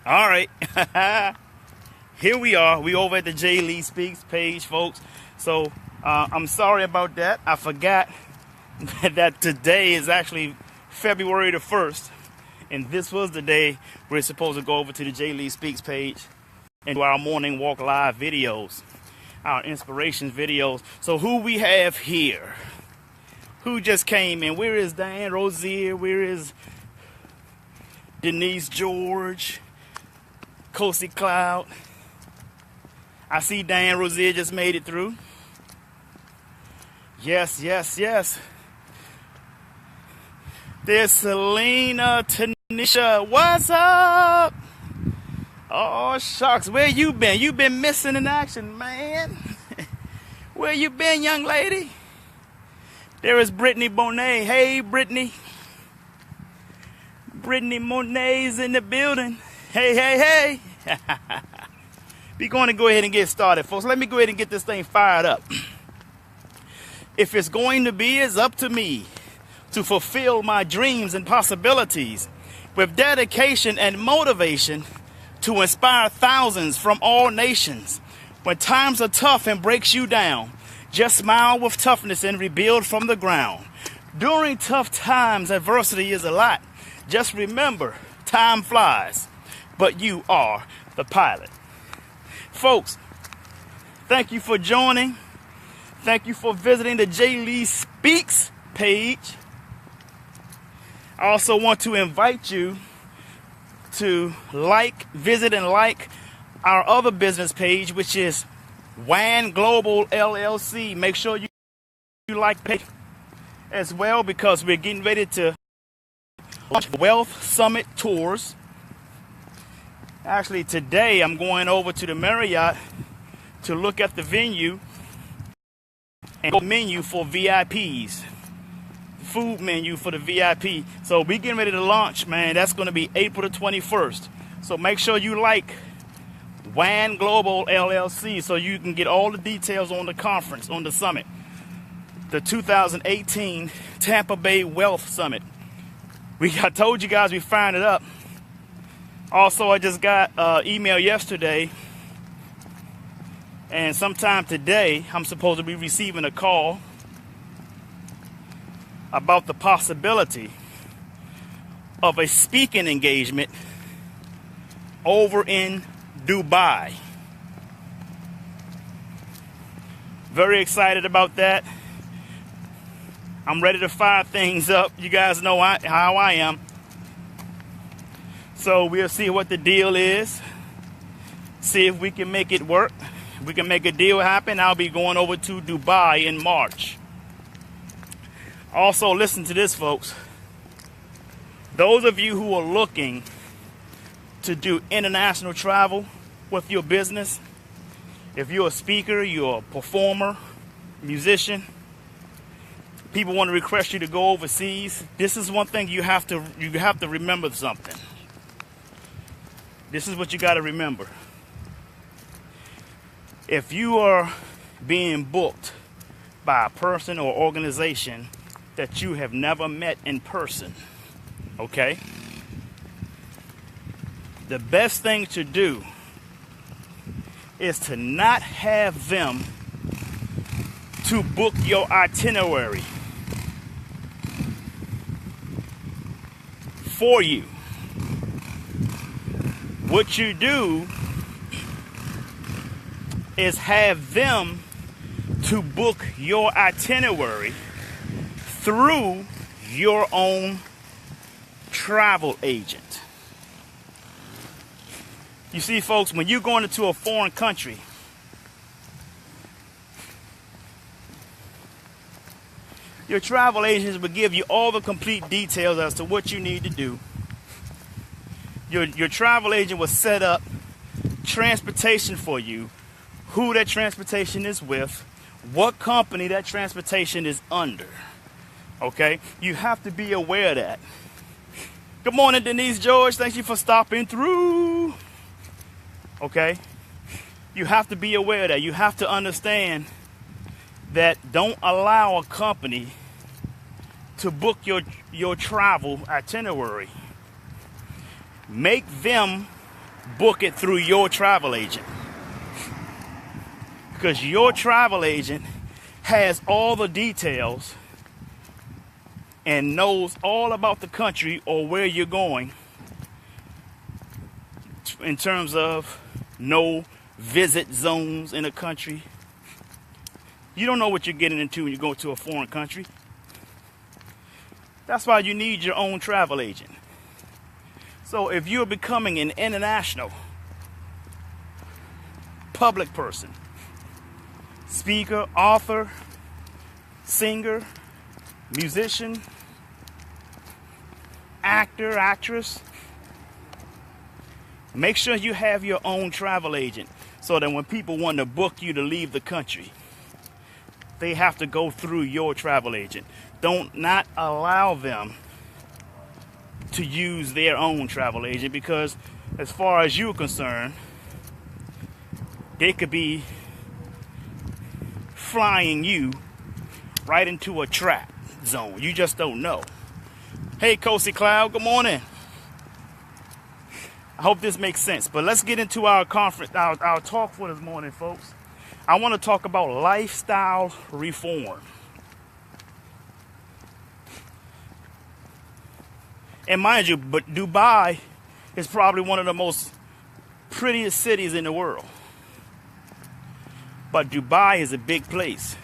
All right. Here we are. We over at the Jay Lee Speaks page, folks. So I'm sorry about that. I forgot that today is actually February the 1st. And this was the day we're supposed to go over to the Jay Lee Speaks page and do our morning walk live videos, our inspirations videos. So who we have here? Who just came in? Where is Diane Rozier? Where is Denise George? Coasty Cloud? I see Diane Rozier just made it through. Yes, yes, yes. There's Selena Tanisha. What's up? Oh, shucks. Where you been? You been missing in action, man. Where you been, young lady? There is Brittany Bonet. Hey, Brittany. Brittany Monet's in the building. Hey, hey, hey. We're going to go ahead and get started, folks. Let me go ahead and get this thing fired up. If it's going to be, it's up to me to fulfill my dreams and possibilities with dedication and motivation to inspire thousands from all nations. When times are tough and breaks you down, just smile with toughness and rebuild from the ground. During tough times, adversity is a lot. Just remember, time flies, but you are the pilot. Folks, thank you for joining. Thank you for visiting the Jay Lee Speaks page. I also want to invite you to visit and like our other business page, which is WAN Global LLC. Make sure you like page as well, because we're getting ready to launch Wealth Summit tours. Actually, today I'm going over to the Marriott to look at the venue and go menu for VIPs. Food menu for the VIP. So we're getting ready to launch, man. That's going to be April the 21st. So make sure you like WAN Global LLC so you can get all the details on the conference, on the summit. The 2018 Tampa Bay Wealth Summit. I told you guys we fired it up. Also, I just got an email yesterday, and sometime today I'm supposed to be receiving a call about the possibility of a speaking engagement over in Dubai. Very excited about that. I'm ready to fire things up. You guys know how I am. So we'll see what the deal is. See if we can make it work. If we can make a deal happen, I'll be going over to Dubai in March. Also, listen to this, folks. Those of you who are looking to do international travel with your business, if you're a speaker, you're a performer, musician, people want to request you to go overseas, this is one thing you have to remember something. This is what you got to remember. If you are being booked by a person or organization that you have never met in person, okay? The best thing to do is to not have them to book your itinerary for you. What you do is have them to book your itinerary through your own travel agent. You see, folks, when you're going into a foreign country, your travel agents will give you all the complete details as to what you need to do. Your travel agent will set up transportation for you, who that transportation is with, what company that transportation is under. Okay? You have to be aware of that. Good morning, Denise George. Thank you for stopping through. Okay? You have to be aware of that. You have to understand that don't allow a company to book your travel itinerary. Make them book it through your travel agent. Because your travel agent has all the details and knows all about the country or where you're going in terms of no visit zones in a country. You don't know what you're getting into when you go to a foreign country. That's why you need your own travel agent. So if you're becoming an international public person, speaker, author, singer, musician, actor, actress, make sure you have your own travel agent so that when people want to book you to leave the country, they have to go through your travel agent. Don't not allow them to use their own travel agent, because as far as you're concerned, they could be flying you right into a trap zone. You just don't know. Hey, Coasty Cloud, good morning. I hope this makes sense. But let's get into our conference, our talk for this morning, folks. I want to talk about lifestyle reform. And mind you, but Dubai is probably one of the most prettiest cities in the world. But Dubai is a big place.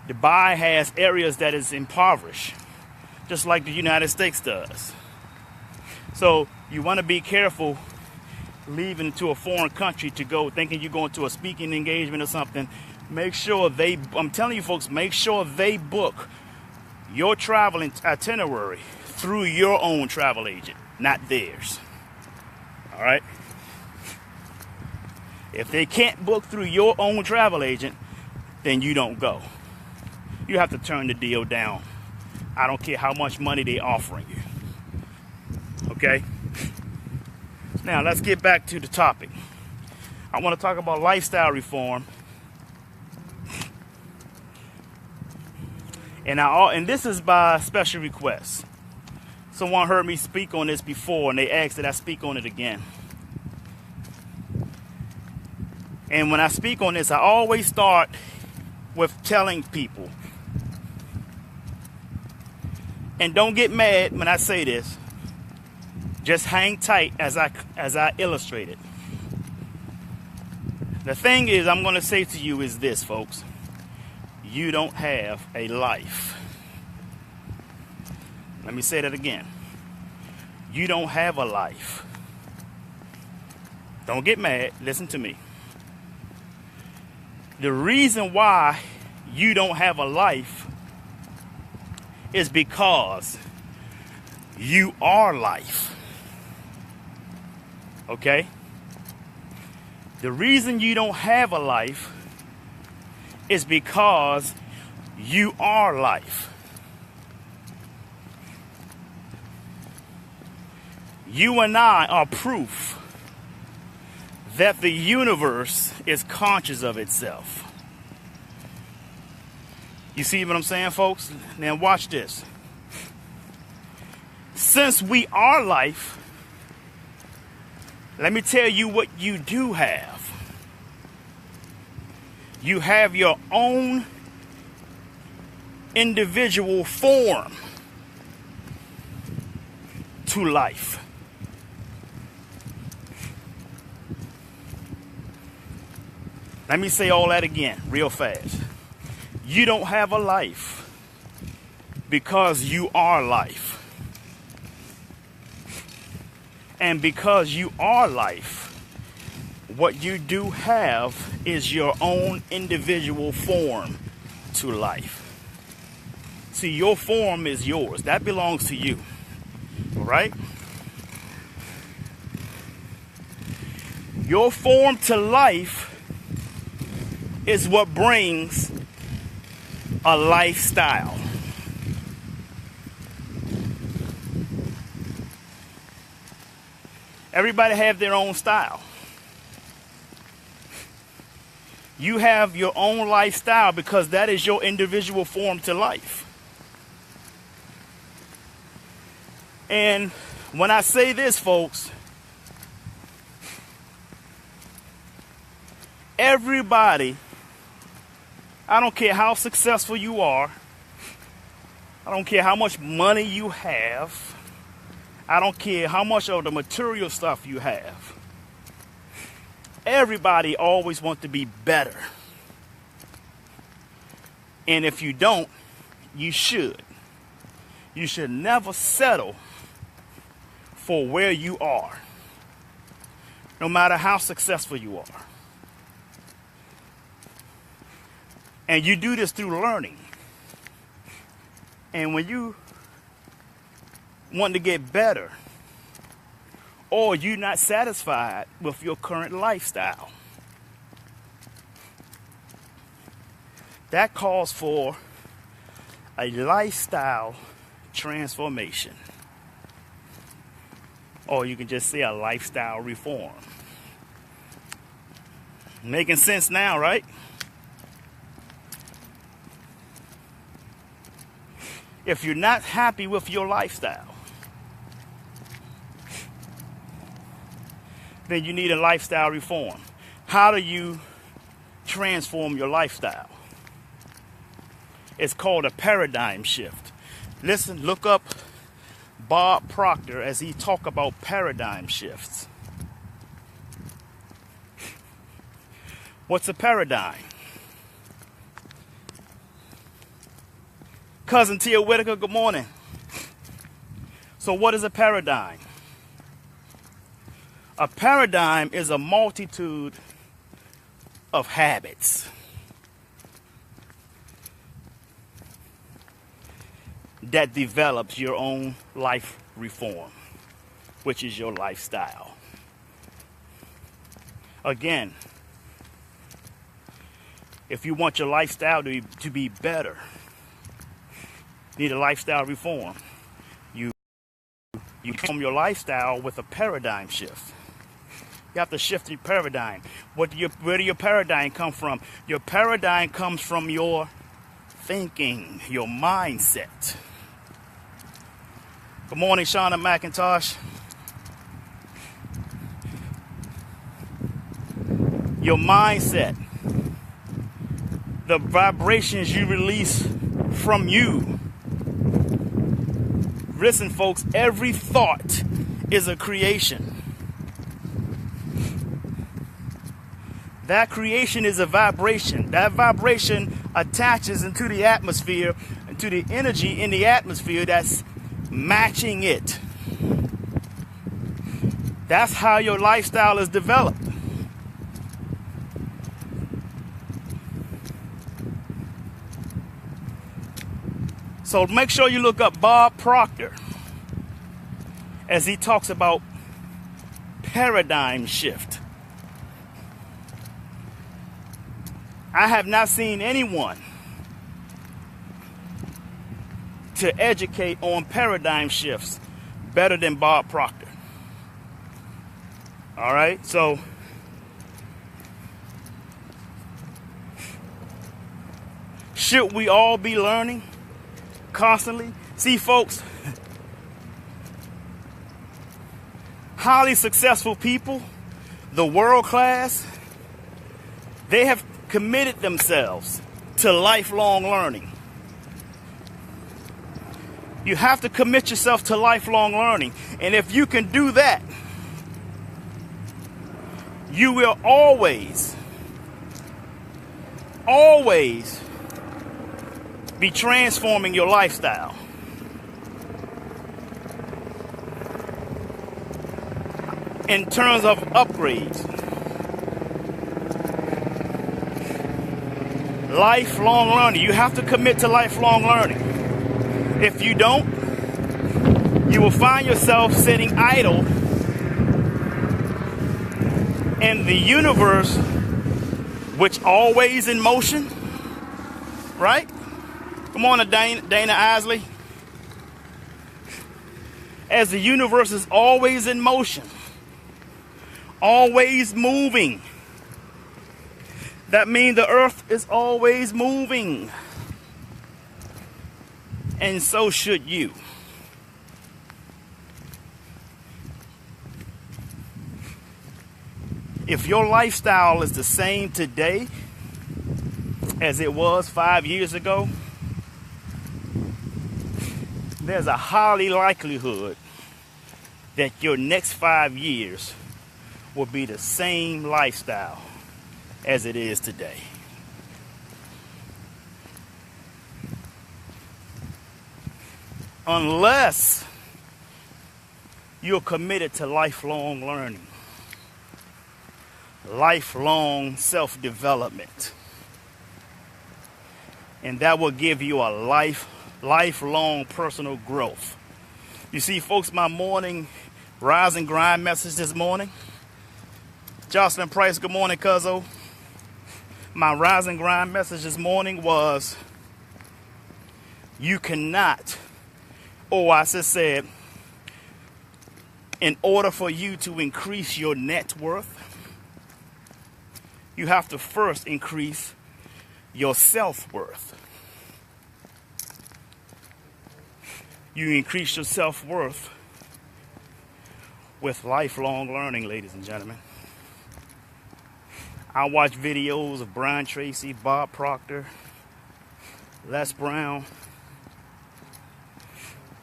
Dubai has areas that is impoverished, just like the United States does. So you want to be careful leaving to a foreign country to go thinking you're going to a speaking engagement or something. Make sure I'm telling you folks, make sure they book your travel itinerary through your own travel agent, not theirs. All right? If they can't book through your own travel agent, then you don't go. You have to turn the deal down. I don't care how much money they're offering you. Okay? Now, let's get back to the topic. I want to talk about lifestyle reform. And this is by special request. Someone heard me speak on this before, and they asked that I speak on it again. And when I speak on this, I always start with telling people, and don't get mad when I say this, just hang tight as I illustrate it. The thing is, I'm going to say to you is this, folks. You don't have a life. Let me say that again. You don't have a life. Don't get mad. Listen to me. The reason why you don't have a life is because you are life. Okay? The reason you don't have a life is because you are life. You and I are proof that the universe is conscious of itself. You see what I'm saying, folks? Now watch this. Since we are life, let me tell you what you do have. You have your own individual form to life. Let me say all that again real fast. You don't have a life because you are life. And because you are life, what you do have is your own individual form to life. See, your form is yours. That belongs to you. All right? Your form to life is what brings a lifestyle. Everybody have their own style. You have your own lifestyle because that is your individual form to life. And when I say this, folks, Everybody, I don't care how successful you are, I don't care how much money you have, I don't care how much of the material stuff you have. Everybody always wants to be better. And if you don't, you should. You should never settle for where you are, no matter how successful you are. And you do this through learning. And when you want to get better, or you're not satisfied with your current lifestyle, that calls for a lifestyle transformation. Or you can just say a lifestyle reform. Making sense now, right? If you're not happy with your lifestyle, then you need a lifestyle reform. How do you transform your lifestyle? It's called a paradigm shift. Listen, look up Bob Proctor as he talk about paradigm shifts. What's a paradigm? Cousin Tia Whitaker, good morning. So what is a paradigm? A paradigm is a multitude of habits that develops your own life reform, which is your lifestyle. Again, if you want your lifestyle to be better, you need a lifestyle reform. You form your lifestyle with a paradigm shift. You have to shift your paradigm. Where do your paradigm come from? Your paradigm comes from your thinking, your mindset. Good morning, Shauna McIntosh. Your mindset, the vibrations you release from you. Listen, folks, every thought is a creation. That creation is a vibration. That vibration attaches into the atmosphere, into the energy in the atmosphere that's matching it. That's how your lifestyle is developed. So make sure you look up Bob Proctor as he talks about paradigm shift. I have not seen anyone to educate on paradigm shifts better than Bob Proctor. All right, so should we all be learning constantly? See, folks, highly successful people, the world class, they have committed themselves to lifelong learning. You have to commit yourself to lifelong learning. And if you can do that, you will always be transforming your lifestyle. In terms of upgrades. Lifelong learning. You have to commit to lifelong learning. If you don't, you will find yourself sitting idle in the universe, which always in motion, right? Come on, Dana Isley. As the universe is always in motion, always moving, that means the earth is always moving. And so should you. If your lifestyle is the same today as it was 5 years ago, there's a highly likelihood that your next 5 years will be the same lifestyle as it is today. Unless you're committed to lifelong learning, lifelong self-development, and that will give you a lifelong personal growth. You see, folks, my morning rise and grind message this morning. Jocelyn Price, good morning, cuzzo. My rise and grind message this morning was, you cannot, I just said, in order for you to increase your net worth, you have to first increase your self-worth. You increase your self-worth with lifelong learning, ladies and gentlemen. I watch videos of Brian Tracy, Bob Proctor, Les Brown.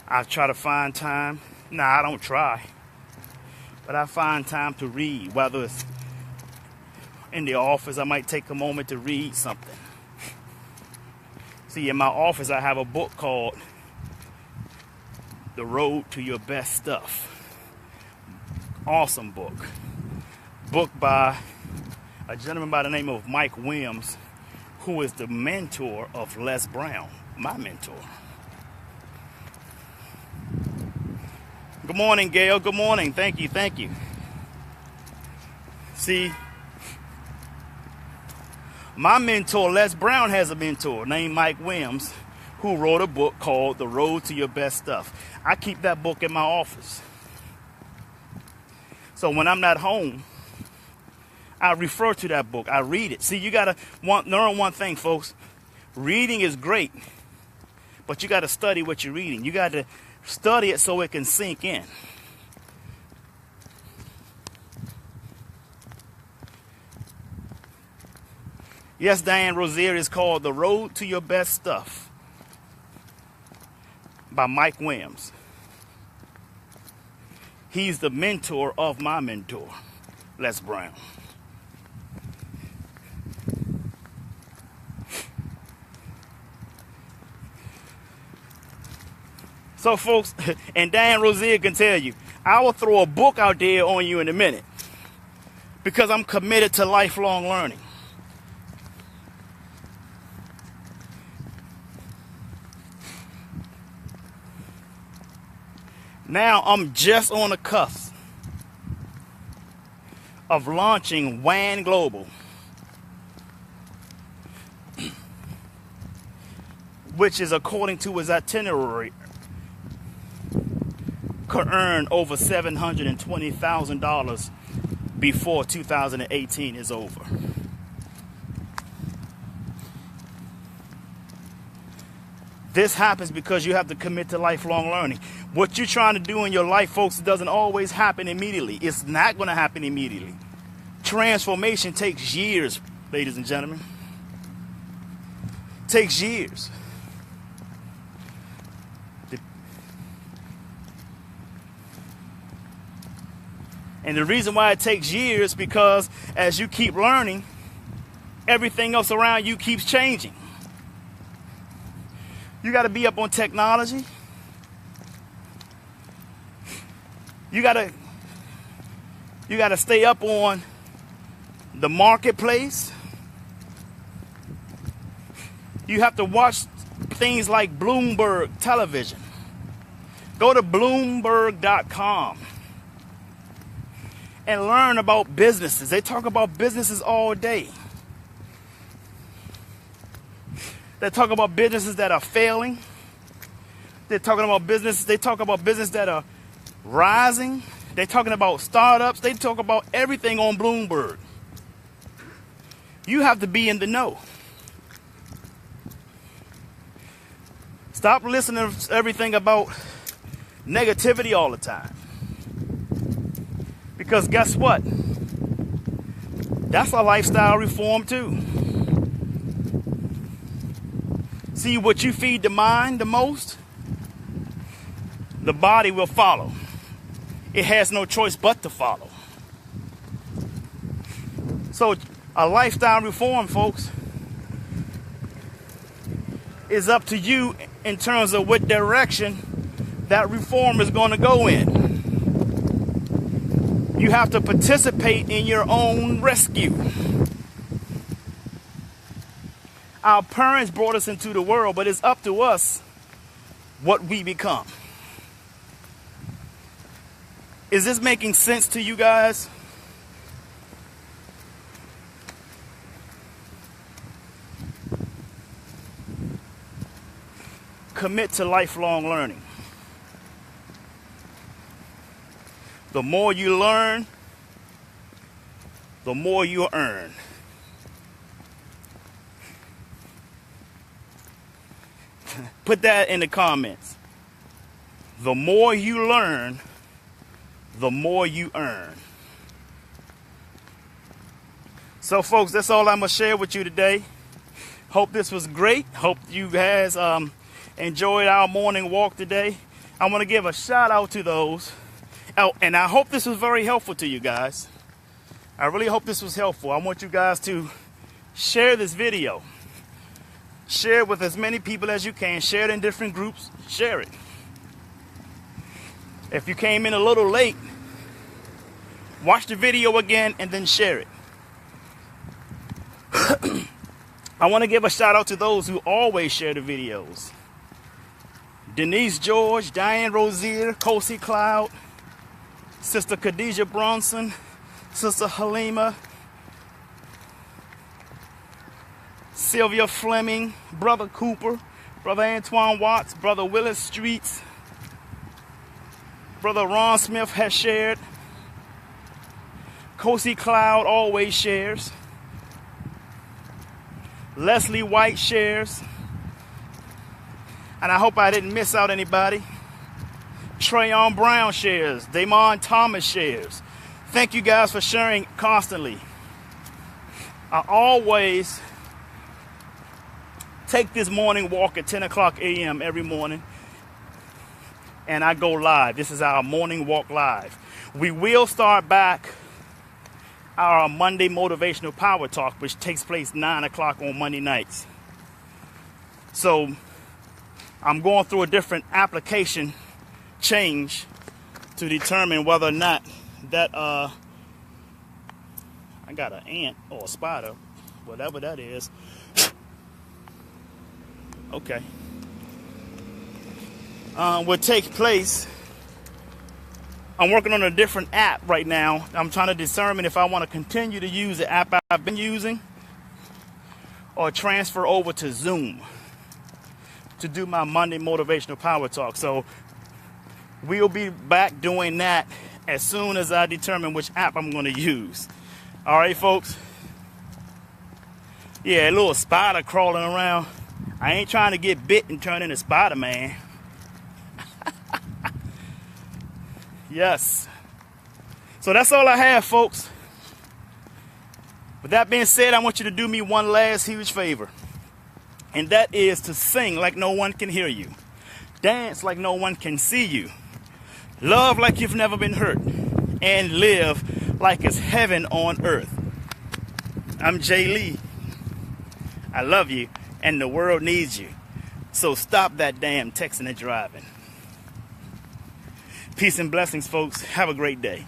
I try to find time. I don't try. But I find time to read. Whether it's in the office, I might take a moment to read something. See, in my office, I have a book called The Road to Your Best Stuff. Awesome book. Book by a gentleman by the name of Mike Williams, who is the mentor of Les Brown, my mentor. Good morning, Gail. Good morning. Thank you. Thank you. See, my mentor, Les Brown, has a mentor named Mike Williams, who wrote a book called The Road to Your Best Stuff. I keep that book in my office. So when I'm not home, I refer to that book. I read it. See, you got to learn one thing, folks. Reading is great, but you got to study what you're reading. You got to study it so it can sink in. Yes, Diane Rozier is called The Road to Your Best Stuff by Mike Williams. He's the mentor of my mentor, Les Brown. So, folks, and Dan Rozier can tell you, I will throw a book out there on you in a minute because I'm committed to lifelong learning. Now I'm just on the cusp of launching WAN Global, which is, according to his itinerary, could earn over $720,000 before 2018 is over. This happens because you have to commit to lifelong learning. What you're trying to do in your life, folks, doesn't always happen immediately. It's not going to happen immediately. Transformation takes years, ladies and gentlemen. It takes years. And the reason why it takes years is because as you keep learning, everything else around you keeps changing. You got to be up on technology. You got to stay up on the marketplace. You have to watch things like Bloomberg television. Go to Bloomberg.com and learn about businesses. They talk about businesses all day. They talk about businesses that are failing. They talk about business that are rising. They're talking about startups. They talk about everything on Bloomberg. You have to be in the know. Stop listening to everything about negativity all the time. Because guess what? That's a lifestyle reform too. See, what you feed the mind the most, the body will follow. It has no choice but to follow. So a lifestyle reform, folks, is up to you in terms of what direction that reform is going to go in. You have to participate in your own rescue. Our parents brought us into the world, but it's up to us what we become. Is this making sense to you guys? Commit to lifelong learning. The more you learn, the more you earn. Put that in the comments. The more you learn, the more you earn. So folks, that's all I'm going to share with you today. Hope this was great. Hope you guys enjoyed our morning walk today. I want to give a shout out to those. Oh, and I hope this was very helpful to you guys. I really hope this was helpful. I want you guys to share this video. Share it with as many people as you can. Share it in different groups. Share it. If you came in a little late, watch the video again and then share it. I want to give a shout out to those who always share the videos. Denise George, Diane Rozier, Kosi Cloud, Sister Khadijah Bronson, Sister Halima, Sylvia Fleming, Brother Cooper, Brother Antoine Watts, Brother Willis Streets, Brother Ron Smith has shared. Kosi Cloud always shares. Leslie White shares. And I hope I didn't miss out anybody. Trayon Brown shares. Damon Thomas shares. Thank you guys for sharing constantly. I always take this morning walk at 10 o'clock a.m. every morning. And I go live. This is our morning walk live. We will start back our Monday Motivational Power Talk, which takes place 9 o'clock on Monday nights. So I'm going through a different application change to determine whether or not that I got an ant or a spider, whatever that is. Okay. Will take place. I'm working on a different app right now. I'm trying to determine if I want to continue to use the app I've been using or transfer over to Zoom to do my Monday Motivational Power Talk. So we'll be back doing that as soon as I determine which app I'm going to use. All right, folks? Yeah, a little spider crawling around. I ain't trying to get bit and turn into Spider-Man. Yes. So that's all I have, folks. With that being said, I want you to do me one last huge favor. And that is to sing like no one can hear you. Dance like no one can see you. Love like you've never been hurt. And live like it's heaven on earth. I'm Jay Lee. I love you and the world needs you. So stop that damn texting and driving. Peace and blessings, folks. Have a great day.